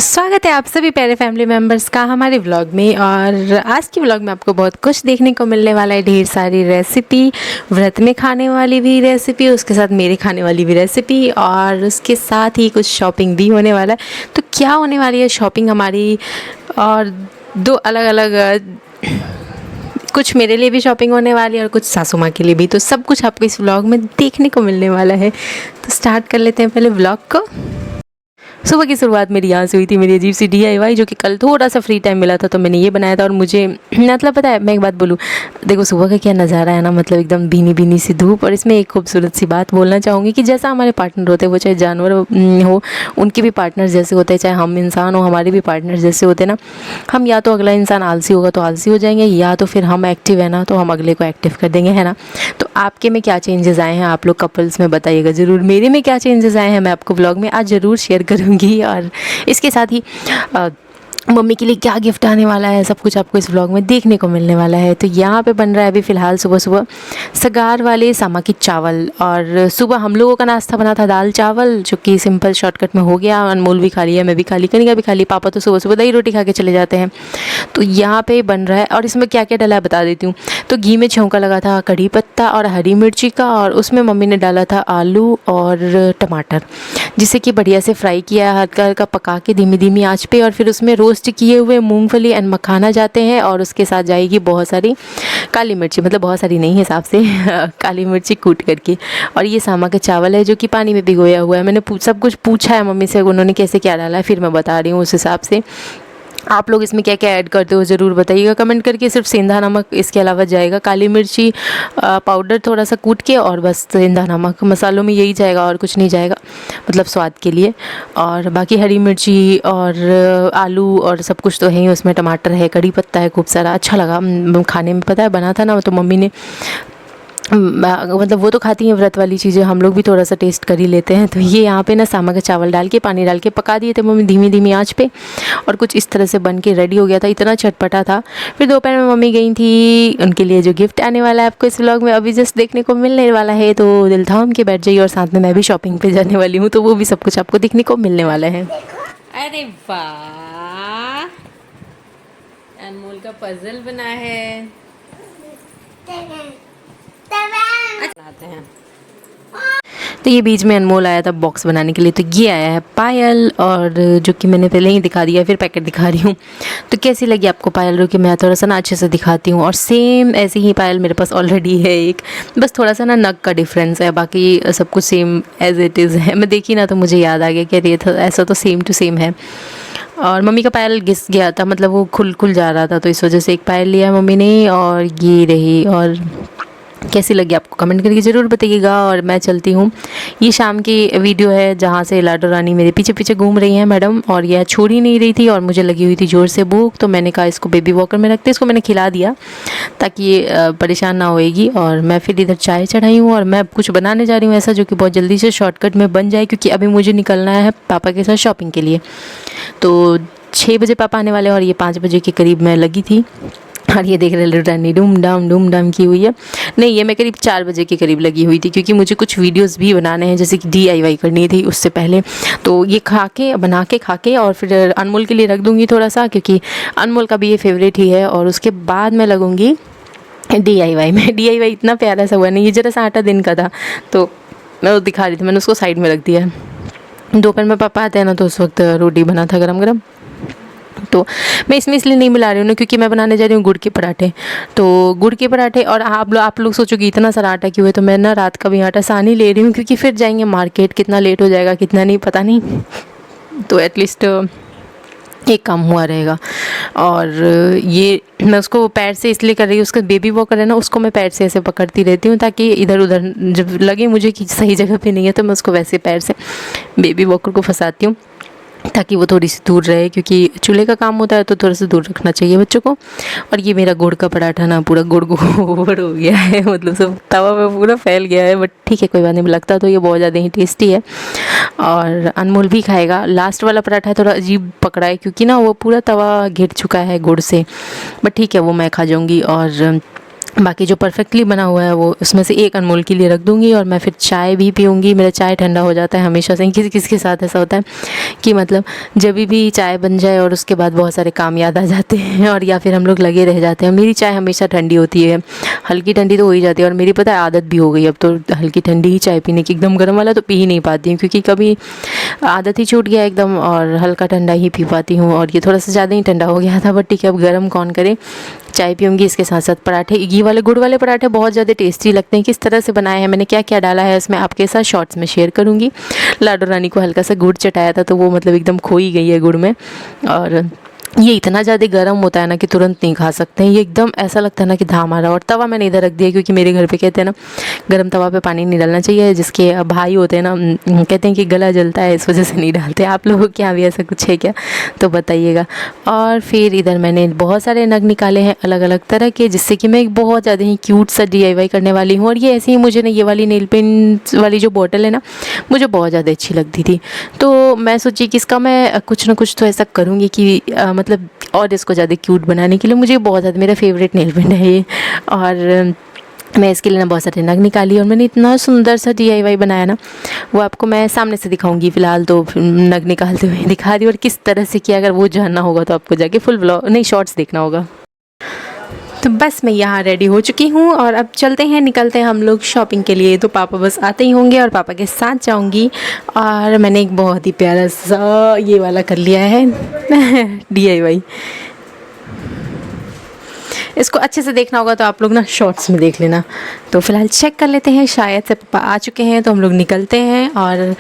स्वागत है आप सभी प्यारे फैमिली मेम्बर्स का हमारे व्लॉग में। और आज की व्लॉग में आपको बहुत कुछ देखने को मिलने वाला है। ढेर सारी रेसिपी, व्रत में खाने वाली भी रेसिपी, उसके साथ मेरे खाने वाली भी रेसिपी, और उसके साथ ही कुछ शॉपिंग भी होने वाला है। तो क्या होने वाली है शॉपिंग हमारी, और दो अलग अलग कुछ मेरे लिए भी शॉपिंग होने वाली है और कुछ सासू माँ के लिए भी। तो सब कुछ आपको इस व्लॉग में देखने को मिलने वाला है। तो स्टार्ट कर लेते हैं पहले व्लॉग को। सुबह की शुरुआत मेरी यहाँ से हुई थी, मेरी अजीब सी DIY, जो कि कल थोड़ा सा फ्री टाइम मिला था तो मैंने ये बनाया था। और मुझे मतलब पता है, मैं एक बात बोलूँ, देखो सुबह का क्या नज़ारा है ना, मतलब एकदम भीनी भीनी सी धूप। और इसमें एक खूबसूरत सी बात बोलना चाहूँगी कि जैसा हमारे पार्टनर होते हैं, वो चाहे जानवर हो, उनके भी पार्टनर जैसे होते हैं, चाहे हम इंसान हो हमारे भी पार्टनर जैसे होते हैं ना। हम या तो अगला इंसान आलसी होगा तो आलसी हो जाएंगे, या तो फिर हम एक्टिव है ना तो हम अगले को एक्टिव कर देंगे, है ना। तो आपके में क्या चेंजेस आए हैं आप लोग कपल्स में बताइएगा ज़रूर। मेरे में क्या चेंजेस आए हैं मैं आपको ब्लॉग में आज ज़रूर शेयर करूँगी। और इसके साथ ही मम्मी के लिए क्या गिफ्ट आने वाला है, सब कुछ आपको इस व्लॉग में देखने को मिलने वाला है। तो यहाँ पे बन रहा है अभी फ़िलहाल सुबह सुबह सगार वाले सामा की चावल। और सुबह हम लोगों का नाश्ता बना था दाल चावल, जो कि सिंपल शॉर्टकट में हो गया। अनमोल भी खा लिया, मैं भी खा ली, कनिका भी खा ली। पापा तो सुबह सुबह दही रोटी खा के चले जाते हैं। तो यहाँ पे बन रहा है, और इसमें क्या क्या डाला है बता देती हूँ। तो घी में छौंका लगा था कड़ी पत्ता और हरी मिर्ची का, और उसमें मम्मी ने डाला था आलू और टमाटर, जिसे कि बढ़िया से फ्राई किया, हल्का हल्का पका के धीमी धीमी आंच पे। और फिर उसमें रोस्ट किए हुए मूंगफली एंड मखाना जाते हैं, और उसके साथ जाएगी बहुत सारी काली मिर्ची, मतलब बहुत सारी नहीं हिसाब से काली मिर्ची कूट करके। और ये सामा का चावल है जो कि पानी में भिगोया हुआ है। मैंने सब कुछ पूछा है मम्मी से, उन्होंने कैसे क्या डाला है, फिर मैं बता रही हूँ उस हिसाब से। आप लोग इसमें क्या क्या ऐड करते हो ज़रूर बताइएगा कमेंट करके। सिर्फ सेंधा नमक इसके अलावा जाएगा, काली मिर्ची पाउडर थोड़ा सा कूट के, और बस सेंधा नमक, मसालों में यही जाएगा और कुछ नहीं जाएगा, मतलब स्वाद के लिए। और बाकी हरी मिर्ची और आलू और सब कुछ तो है ही उसमें, टमाटर है, कड़ी पत्ता है, खूब सारा। अच्छा लगा खाने में, पता है बना था ना तो मम्मी ने, मतलब वो तो खाती हैं व्रत वाली चीज़ें, हम लोग भी थोड़ा सा टेस्ट कर ही लेते हैं। तो ये यहाँ पे ना सामा का चावल डाल के पानी डाल के पका दिए थे मम्मी धीमी धीमी आंच पे, और कुछ इस तरह से बन के रेडी हो गया था। इतना चटपटा था। फिर दोपहर में मम्मी गई थी, उनके लिए जो गिफ्ट आने वाला है आपको इस व्लॉग में अभी जस्ट देखने को मिलने वाला है। तो दिल थाम के बैठ जाइए, और साथ में मैं भी शॉपिंग पे जाने वाली हूँ, तो वो भी सब कुछ आपको देखने को मिलने वाला है। अरे वाह, अनमोल का पजल बना है, बनाते हैं। तो ये बीच में अनमोल आया था बॉक्स बनाने के लिए। तो ये आया है पायल, और जो कि मैंने पहले ही दिखा दिया, फिर पैकेट दिखा रही हूँ। तो कैसी लगी आपको पायल, रुकी मैं थोड़ा सा ना अच्छे से दिखाती हूँ। और सेम ऐसी ही पायल मेरे पास ऑलरेडी है एक, बस थोड़ा सा ना नग का डिफरेंस है, बाकी सब कुछ सेम एज इट इज़ है। मैं देखी ना तो मुझे याद आ गया कि ये था, ऐसा तो सेम टू सेम है। और मम्मी का पायल घिस गया था, मतलब वो खुल जा रहा था, तो इस वजह से एक पायल लिया मम्मी ने, और ये रही। और कैसी लगी आपको कमेंट करके ज़रूर बताइएगा। और मैं चलती हूँ, ये शाम की वीडियो है जहाँ से लाडो रानी मेरे पीछे पीछे घूम रही हैं मैडम, और यह छोड़ ही नहीं रही थी, और मुझे लगी हुई थी ज़ोर से भूख। तो मैंने कहा इसको बेबी वॉकर में रखते, इसको मैंने खिला दिया ताकि ये परेशान ना होएगी। और मैं फिर इधर चाय चढ़ाई हूँ, और मैं कुछ बनाने जा रही हूँ ऐसा जो कि बहुत जल्दी से शॉर्टकट में बन जाए, क्योंकि अभी मुझे निकलना है पापा के साथ शॉपिंग के लिए। तो 6 बजे पापा आने वाले हैं, और ये 5 बजे के करीब मैं लगी थी। और ये देख रहे रानी डूम डाम की हुई है। नहीं, ये मैं करीब 4 बजे के करीब लगी हुई थी, क्योंकि मुझे कुछ वीडियोस भी बनाने हैं, जैसे कि DIY करनी थी उससे पहले। तो ये बना के खा के और फिर अनमोल के लिए रख दूँगी थोड़ा सा, क्योंकि अनमोल का भी ये फेवरेट ही है। और उसके बाद मैं लगूँगी DIY में। DIY इतना प्यारा सा हुआ नहीं, ये ज़रा सा आटा दिन का था तो मैं वो दिखा रही थी, मैंने उसको साइड में रख दिया है। दोपहर में पापा आते हैं ना, तो उस वक्त रोटी बना था गरम गरम। तो मैं इसमें इसलिए नहीं मिला रही हूँ ना, क्योंकि मैं बनाने जा रही हूँ गुड़ के पराठे। तो गुड़ के पराठे, और आप लोग सोचोगे इतना सारा आटा क्यों है, तो मैं ना रात का भी आटा सान ही ले रही हूँ, क्योंकि फिर जाएंगे मार्केट, कितना लेट हो जाएगा कितना नहीं पता नहीं, तो एटलीस्ट एक काम हुआ रहेगा। और ये मैं उसको पैर से इसलिए कर रही हूँ, उसका बेबी वॉकर है ना, उसको मैं पैर से ऐसे पकड़ती रहती हूँ, ताकि इधर उधर जब लगे मुझे कि सही जगह पे नहीं है, तो मैं उसको वैसे पैर से बेबी वॉकर को फंसाती हूँ, ताकि वो थोड़ी सी दूर रहे, क्योंकि चूल्हे का काम होता है तो थोड़ा सा दूर रखना चाहिए बच्चों को। और ये मेरा गुड़ का पराठा ना पूरा गुड़ गोबर हो गया है, मतलब सब तवा में पूरा फैल गया है, बट ठीक है कोई बात नहीं, लगता तो ये बहुत ज़्यादा ही टेस्टी है। और अनमोल भी खाएगा। लास्ट वाला पराठा थोड़ा अजीब पकड़ा है, क्योंकि ना वो पूरा तवा घिर चुका है गुड़ से, बट ठीक है वो मैं खा जाऊँगी। और बाकी जो परफेक्टली बना हुआ है वो उसमें से एक अनमोल के लिए रख दूँगी और मैं फिर चाय भी पीऊँगी। मेरा चाय ठंडा हो जाता है हमेशा से। किसी किसी के साथ ऐसा होता है कि मतलब जब भी चाय बन जाए और उसके बाद बहुत सारे काम याद आ जाते हैं और या फिर हम लोग लगे रह जाते हैं। मेरी चाय हमेशा ठंडी होती है, हल्की ठंडी तो हो ही जाती है। और मेरी पता है आदत भी हो गई अब तो हल्की ठंडी ही चाय पीने की। एकदम गर्म वाला तो पी ही नहीं पाती हूँ, क्योंकि कभी आदत ही छूट गया एकदम और हल्का ठंडा ही पी पाती हूँ। और ये थोड़ा सा ज़्यादा ही ठंडा हो गया था, बट ठीक है अब गर्म कौन करे। चाय पीऊँगी, इसके साथ साथ पराठे। घी वाले गुड़ वाले पराठे बहुत ज़्यादा टेस्टी लगते हैं। किस तरह से बनाए हैं, मैंने क्या क्या डाला है इसमें आपके साथ शॉर्ट्स में शेयर करूँगी। लाडो रानी को हल्का सा गुड़ चटाया था तो वो मतलब एकदम खो ही गई है गुड़ में। और ये इतना ज़्यादा गर्म होता है ना कि तुरंत नहीं खा सकते हैं। ये एकदम ऐसा लगता है ना कि धाम आ रहा है। और तवा मैंने इधर रख दिया क्योंकि मेरे घर पे कहते हैं ना गर्म तवा पे पानी नहीं डालना चाहिए। जिसके भाई होते हैं ना कहते हैं कि गला जलता है, इस वजह से नहीं डालते। आप लोगों के यहाँ भी ऐसा कुछ है क्या तो बताइएगा। और फिर इधर मैंने बहुत सारे नग निकाले हैं अलग अलग तरह के, जिससे कि मैं एक बहुत ज़्यादा ही क्यूट सा DIY करने वाली हूँ। और ये ऐसे ही मुझे ना ये वाली नेल पेंट वाली जो बॉटल है ना मुझे बहुत ज़्यादा अच्छी लगती थी, तो मैं सोची कि इसका मैं कुछ ना कुछ तो ऐसा करूँगी कि मतलब और इसको ज़्यादा क्यूट बनाने के लिए। मुझे बहुत ज़्यादा मेरा फेवरेट नेल पेंट है ये। और मैं इसके लिए ना बहुत सारे नग निकाली और मैंने इतना सुंदर सा DIY बनाया ना, वो आपको मैं सामने से दिखाऊंगी। फ़िलहाल तो नग निकालते हुए दिखा दी और किस तरह से किया। अगर वो जानना होगा तो आपको जाके फुल ब्लॉग नहीं शॉर्ट्स देखना होगा। तो बस मैं यहाँ रेडी हो चुकी हूँ और अब चलते हैं, निकलते हैं हम लोग शॉपिंग के लिए। तो पापा बस आते ही होंगे और पापा के साथ जाऊँगी। और मैंने एक बहुत ही प्यारा सा ये वाला कर लिया है DIY। इसको अच्छे से देखना होगा तो आप लोग ना शॉर्ट्स में देख लेना। तो फ़िलहाल चेक कर लेते हैं, शायद से पापा आ चुके हैं तो हम लोग निकलते हैं। और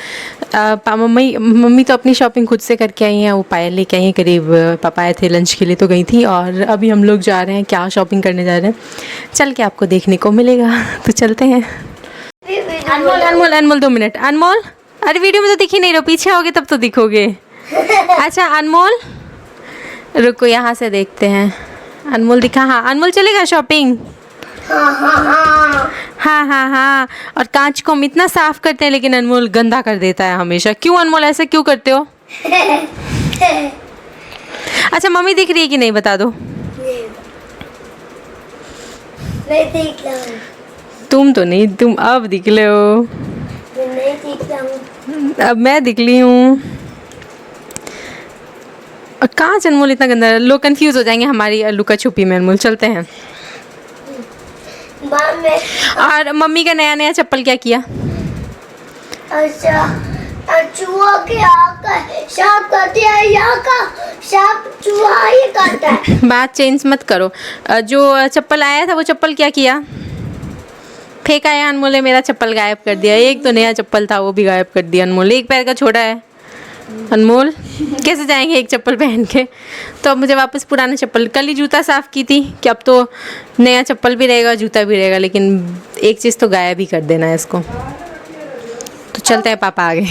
मम्मी तो अपनी शॉपिंग खुद से करके आई हैं। वो पायल लेके आई हैं, करीब पापा आए थे लंच के लिए तो गई थी। और अभी हम लोग जा रहे हैं, क्या शॉपिंग करने जा रहे हैं चल के आपको देखने को मिलेगा। तो चलते हैं। अनमोल अनमोल अनमोल 2 मिनट। अनमोल अरे वीडियो में तो दिख ही नहीं रहो, पीछे आओगे तब तो दिखोगे। अच्छा अनमोल रुको, यहाँ से देखते हैं। अनमोल दिखा। हाँ अनमोल चलेगा शॉपिंग। हाँ। और कांच को हम इतना साफ करते हैं लेकिन अनमोल गंदा कर देता है हमेशा। क्यों अनमोल ऐसा क्यों करते हो? अच्छा मम्मी दिख रही है कि नहीं बता दो। मैं दिख रहा हूँ। तुम तो नहीं, तुम अब दिख ले हो। मैं नहीं दिख रहा हूँ। अब मैं दिख ली हूँ। कहाँ अनमोल इतना गंदा? लोग कंफ्यूज हो जाएंगे हमारी लुका छुपी में। अनमोल चलते हैं। और मम्मी का नया नया चप्पल क्या किया? अच्छा चूहा के आकर सांप करते हैं, यहाँ का सांप चूहा ही करता है। बात चेंज मत करो। जो चप्पल आया था वो चप्पल क्या किया? फेंका है अनमोल ने। मेरा चप्पल गायब कर दिया। एक तो नया चप्पल था वो भी गायब कर दिया अनमोल। एक पैर का छोटा है अनमोल, कैसे जाएंगे एक चप्पल पहन के? तो अब मुझे वापस पुराना चप्पल, कल ही जूता साफ़ की थी कि अब तो नया चप्पल भी रहेगा जूता भी रहेगा, लेकिन एक चीज़ तो गायब ही कर देना है इसको। तो चलते हैं, पापा आ गए।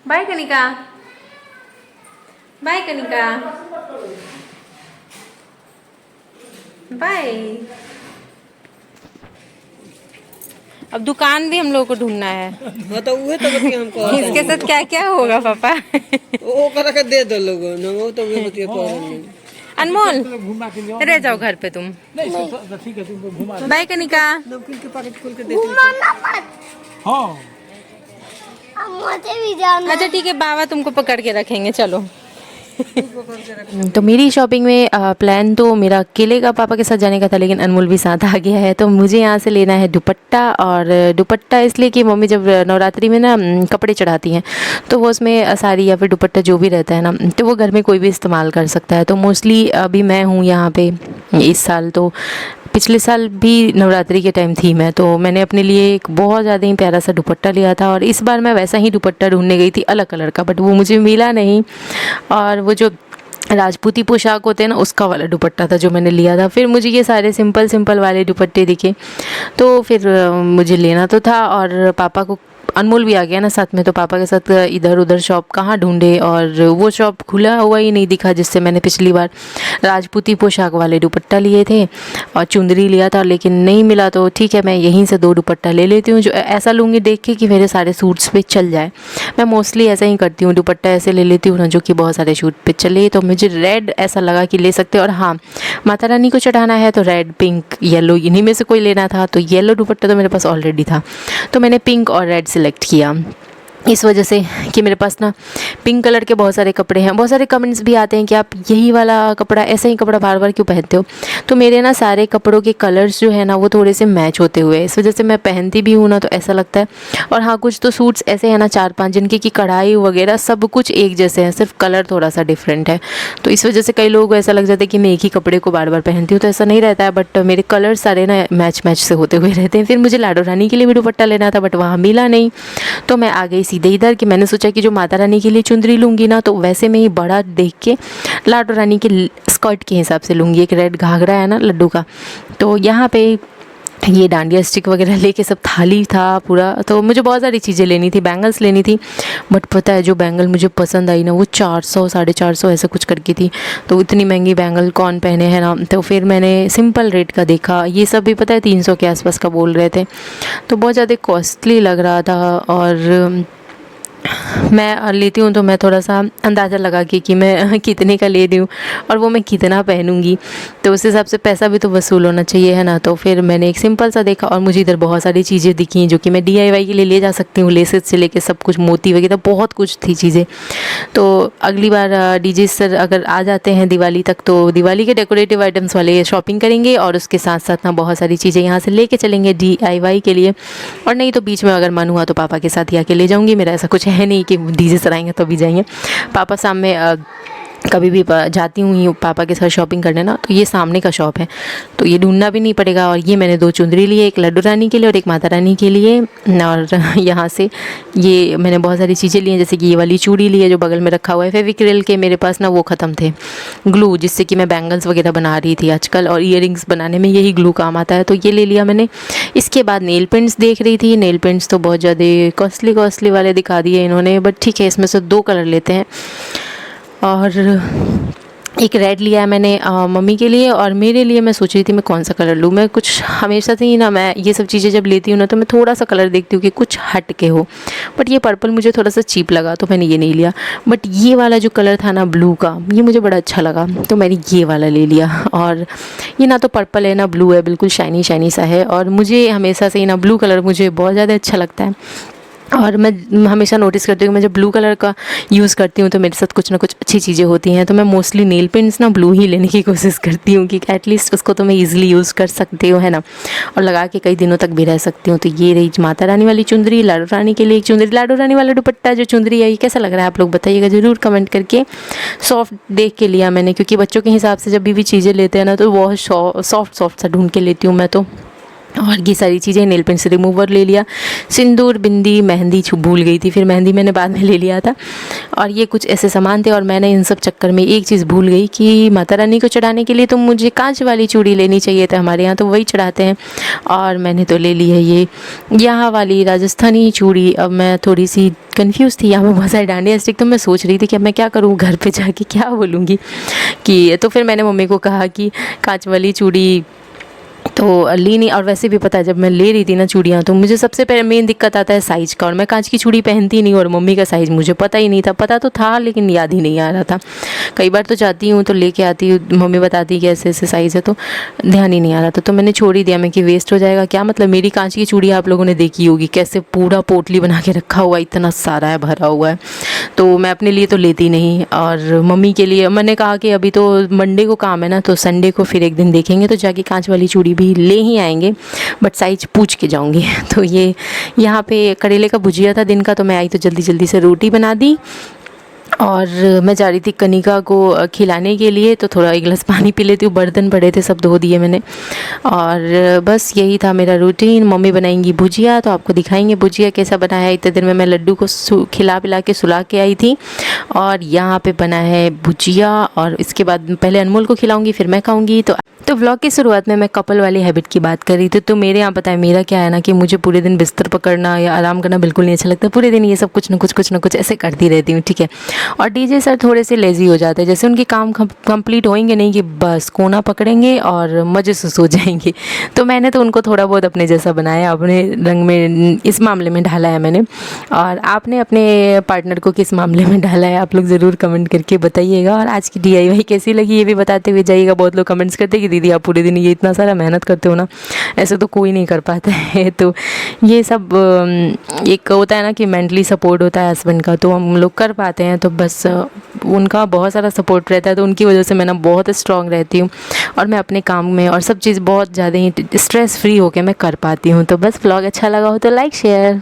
Bye Kanika, bye Kanika, bye. अब दुकान भी हम लोगों को ढूंढना है। हाँ तो वो तो बतिया हमको इसके साथ क्या क्या होगा पापा? वो करा के दे दो लोगों ने, वो तो वो बतिया पर अनमोल रह जाओ घर पे तुम। ठीक है तुमको घुमा बाय कनिका। नमकीन के पैकेट खोल के दे घुमाना मत, हाँ अब मुझे भी जाना। अच्छा ठीक है, बाबा तुमको पकड़ के रखेंगे, चलो। तो मेरी शॉपिंग में प्लान तो मेरा अकेले का पापा के साथ जाने का था, लेकिन अनमोल भी साथ आ गया है। तो मुझे यहाँ से लेना है दुपट्टा। और दुपट्टा इसलिए कि मम्मी जब नवरात्रि में ना कपड़े चढ़ाती हैं तो वो उसमें साड़ी या फिर दुपट्टा जो भी रहता है ना, तो वो घर में कोई भी इस्तेमाल कर सकता है। तो मोस्टली अभी मैं हूँ यहाँ पे इस साल, तो पिछले साल भी नवरात्रि के टाइम थी मैं, तो मैंने अपने लिए एक बहुत ज़्यादा ही प्यारा सा दुपट्टा लिया था। और इस बार मैं वैसा ही दुपट्टा ढूंढने गई थी अलग कलर का, बट वो मुझे मिला नहीं। और वो जो राजपूती पोशाक होते हैं ना, उसका वाला दुपट्टा था जो मैंने लिया था। फिर मुझे ये सारे सिंपल वाले दुपट्टे दिखे, तो फिर मुझे लेना तो था। और पापा को अनमोल भी आ गया ना साथ में, तो पापा के साथ इधर उधर शॉप कहाँ ढूंढे, और वो शॉप खुला हुआ ही नहीं दिखा जिससे मैंने पिछली बार राजपूती पोशाक वाले दुपट्टा लिए थे और चुंदरी लिया था, लेकिन नहीं मिला। तो ठीक है, मैं यहीं से 2 दुपट्टा ले लेती हूँ, जो ऐसा लूँगी देख के कि मेरे सारे सूट्स पे चल जाए। मैं मोस्टली ऐसा ही करती हूँ, दुपट्टा ऐसे ले लेती हूँ ना जो कि बहुत सारे सूट पे चले। तो मुझे रेड ऐसा लगा कि ले सकते हो, और हाँ, माता रानी को चढ़ाना है तो रेड, पिंक, येलो इन्हीं में से कोई लेना था। तो येलो दुपट्टा तो मेरे पास ऑलरेडी था, तो मैंने पिंक और रेड सेलेक्ट किया इस वजह से कि मेरे पास ना पिंक कलर के बहुत सारे कपड़े हैं। बहुत सारे कमेंट्स भी आते हैं कि आप यही वाला कपड़ा, ऐसा ही कपड़ा बार बार क्यों पहनते हो। तो मेरे ना सारे कपड़ों के कलर्स जो है ना वो थोड़े से मैच होते हुए, इस वजह से मैं पहनती भी हूँ ना तो ऐसा लगता है। और हाँ, कुछ तो सूट्स ऐसे हैं ना 4-5 जिनकी की कढ़ाई वगैरह सब कुछ एक जैसे हैं, सिर्फ कलर थोड़ा सा डिफरेंट है। तो इस वजह से कई लोगों को ऐसा लग जाता है कि मैं एक ही कपड़े को बार बार पहनती हूँ, तो ऐसा नहीं रहता है। बट मेरे कलर सारे ना मैच से होते हुए रहते हैं। फिर मुझे लाडो रानी के लिए भी दुपट्टा लेना था, बट वहाँ मिला नहीं, तो मैं आ गई सीधे इधर कि मैंने सोचा कि जो माता रानी के लिए चुंदरी लूँगी ना तो वैसे में ही बड़ा देख के लाडो रानी के स्कर्ट के हिसाब से लूँगी। एक रेड घाघरा है ना लड्डू का, तो यहाँ पे ये डांडिया स्टिक वगैरह लेके सब थाली था पूरा। तो मुझे बहुत सारी चीज़ें लेनी थी, बैंगल्स लेनी थी, बट पता है जो बैंगल मुझे पसंद आई ना वो 400 450 ऐसा कुछ करके थी। तो इतनी महंगी बैंगल कौन पहने है ना, तो फिर मैंने सिंपल रेट का देखा। ये सब भी पता है 300 के आसपास का बोल रहे थे, तो बहुत ज़्यादा कॉस्टली लग रहा था। और मैं लेती हूँ तो मैं थोड़ा सा अंदाज़ा लगा कि मैं कितने का ले रही हूँ और वो मैं कितना पहनूंगी, तो उस हिसाब से पैसा भी तो वसूल होना चाहिए, है ना। तो फिर मैंने एक सिंपल सा देखा और मुझे इधर बहुत सारी चीज़ें दिखी जो कि मैं DIY के लिए ले जा सकती हूँ, लेसेस से लेके सब कुछ, मोती वगैरह बहुत कुछ थी चीज़ें। तो अगली बार DJ सर अगर आ जाते हैं दिवाली तक तो दिवाली के डेकोरेटिव आइटम्स वाले शॉपिंग करेंगे और उसके साथ साथ ना बहुत सारी चीज़ें यहाँ से लेके चलेंगे DIY के लिए। और नहीं तो बीच में अगर मन हुआ तो पापा के साथ ही आके ले जाऊँगी। मेरा ऐसा कुछ है नहीं कि DJ सर आएंगे तो भी जाएंगे। पापा सामने कभी भी जाती हूँ पापा के साथ शॉपिंग करने ना, तो ये सामने का शॉप है, तो ये ढूंढना भी नहीं पड़ेगा। और ये मैंने 2 चुंदरी लिए, एक लड्डू रानी के लिए और एक माता रानी के लिए। और यहाँ से ये मैंने बहुत सारी चीज़ें ली हैं, जैसे कि ये वाली चूड़ी ली है जो बगल में रखा हुआ है। फेविक्रिल के मेरे पास ना वो ख़त्म थे, ग्लू, जिससे कि मैं बैंगल्स वगैरह बना रही थी आजकल, और ईयरिंग्स बनाने में यही ग्लू काम आता है, तो ये ले लिया मैंने। इसके बाद नेल पेंट्स देख रही थी, नेल पेंट्स तो बहुत ज़्यादा कॉस्टली वाले दिखा दिए इन्होंने, बट ठीक है, इसमें से 2 कलर लेते हैं। और एक रेड लिया है मैंने मम्मी के लिए, और मेरे लिए मैं सोच रही थी मैं कौन सा कलर लूँ। मैं कुछ हमेशा से ही ना, मैं ये सब चीज़ें जब लेती हूँ ना तो मैं थोड़ा सा कलर देखती हूँ कि कुछ हट के हो, बट ये पर्पल मुझे थोड़ा सा चीप लगा तो मैंने ये नहीं लिया। बट ये वाला जो कलर था ना ब्लू का, ये मुझे बड़ा अच्छा लगा तो मैंने ये वाला ले लिया। और ये ना तो पर्पल है ना ब्लू है, बिल्कुल शाइनी सा है, और मुझे हमेशा से ही ना ब्लू कलर मुझे बहुत ज़्यादा अच्छा लगता है। और मैं हमेशा नोटिस करती हूँ कि मैं जब ब्लू कलर का यूज़ करती हूँ तो मेरे साथ कुछ ना कुछ अच्छी चीज़ें होती हैं। तो मैं मोस्टली नेल पेंट्स ना ब्लू ही लेने की कोशिश करती हूँ कि एटलीस्ट उसको तो मैं इजीली यूज़ कर सकती हूँ, है ना, और लगा के कई दिनों तक भी रह सकती हूँ। तो ये रही माता रानी वाली चुंदरी, लाडो रानी के लिए एक चुंदरी, लाडो रानी वाला दुपट्टा जो चुंदरी है ये कैसा लग रहा है आप लोग बताइएगा ज़रूर कमेंट करके। सॉफ्ट देख के लिया मैंने, क्योंकि बच्चों के हिसाब से जब भी चीज़ें लेते हैं ना तो बहुत सॉफ्ट सा ढूंढ के लेती हूँ मैं तो। और ये सारी चीज़ें, नेल पेंट से रिमूवर ले लिया, सिंदूर, बिंदी, मेहंदी भूल गई थी, फिर मेहंदी मैंने बाद में ले लिया था। और ये कुछ ऐसे सामान थे, और मैंने इन सब चक्कर में एक चीज़ भूल गई कि माता रानी को चढ़ाने के लिए तो मुझे कांच वाली चूड़ी लेनी चाहिए था, हमारे यहाँ तो वही चढ़ाते हैं, और मैंने तो ले ली है ये यहाँ वाली राजस्थानी चूड़ी। अब मैं थोड़ी सी कंफ्यूज थी, यहाँ पे बहुत सारे डांडिया स्टिक, तो मैं सोच रही थी कि अब मैं क्या करूँ, घर पे जाके क्या बोलूँगी कि, तो फिर मैंने मम्मी को कहा कि कांच वाली चूड़ी तो ली नहीं। और वैसे भी पता है जब मैं ले रही थी ना चूड़ियाँ, तो मुझे सबसे पहले मेन दिक्कत आता है साइज़ का, और मैं कांच की चूड़ी पहनती नहीं, और मम्मी का साइज़ मुझे पता ही नहीं था, पता तो था लेकिन याद ही नहीं आ रहा था। कई बार तो जाती हूँ तो लेके आती हूँ, मम्मी बताती कि ऐसे ऐसे साइज़ है, तो ध्यान ही नहीं आ रहा था, तो मैंने छोड़ ही दिया। मैं कि वेस्ट हो जाएगा क्या, मतलब मेरी कांच की चूड़ी आप लोगों ने देखी होगी कैसे पूरा पोटली बना के रखा हुआ, इतना सारा है, भरा हुआ है, तो मैं अपने लिए तो लेती नहीं। और मम्मी के लिए मैंने कहा कि अभी तो मंडे को काम है ना, तो संडे को फिर एक दिन देखेंगे, तो जाके कांच वाली चूड़ी भी ले ही आएंगे, बट साइज पूछ के जाऊंगी। तो ये यहाँ पे करेले का भुजिया था दिन का, तो मैं आई तो जल्दी से रोटी बना दी, और मैं जा रही थी कनिका को खिलाने के लिए, तो थोड़ा एक गिलास पानी पी लेती हूँ। बर्तन पड़े थे, सब धो दिए मैंने। और बस यही था मेरा रूटीन। मम्मी बनाएंगी भुजिया, तो आपको दिखाएंगे भुजिया कैसा बना है। इतने दिन में मैं लड्डू को खिला पिला के सुला के आई थी, और यहाँ पे बना है भुजिया। और इसके बाद पहले अनमोल को खिलाऊंगी, फिर मैं खाऊंगी। तो व्लॉग की शुरुआत में मैं कपल वाली हैबिट की बात कर रही थी। तो मेरे यहाँ पता है मेरा क्या है ना, कि मुझे पूरे दिन बिस्तर पकड़ना या आराम करना बिल्कुल नहीं अच्छा लगता। पूरे दिन ये सब कुछ ना कुछ ऐसे करती रहती हूँ, ठीक है। और डीजे सर थोड़े से लेज़ी हो जाते हैं, जैसे उनके काम कंप्लीट होंगे नहीं कि बस कोना पकड़ेंगे और मज़े से सो जाएंगे। तो मैंने तो उनको थोड़ा बहुत अपने जैसा बनाया, अपने रंग में इस मामले में ढाला है मैंने। और आपने अपने पार्टनर को किस मामले में ढाला है, आप लोग ज़रूर कमेंट करके बताइएगा। और आज की DIY कैसी लगी ये भी बताते हुए जाइएगा। बहुत लोग कमेंट्स करते कि दीदी आप पूरे दिन ये इतना सारा मेहनत करते हो ना, ऐसे तो कोई नहीं कर पाता है। तो ये सब एक होता है ना कि मेंटली सपोर्ट होता है हस्बैंड का, तो हम लोग कर पाते हैं। तो बस उनका बहुत सारा सपोर्ट रहता है, तो उनकी वजह से मैं ना बहुत स्ट्रांग रहती हूँ, और मैं अपने काम में और सब चीज़ बहुत ज़्यादा ही स्ट्रेस फ्री होकर मैं कर पाती हूँ। तो बस व्लॉग अच्छा लगा हो तो लाइक शेयर।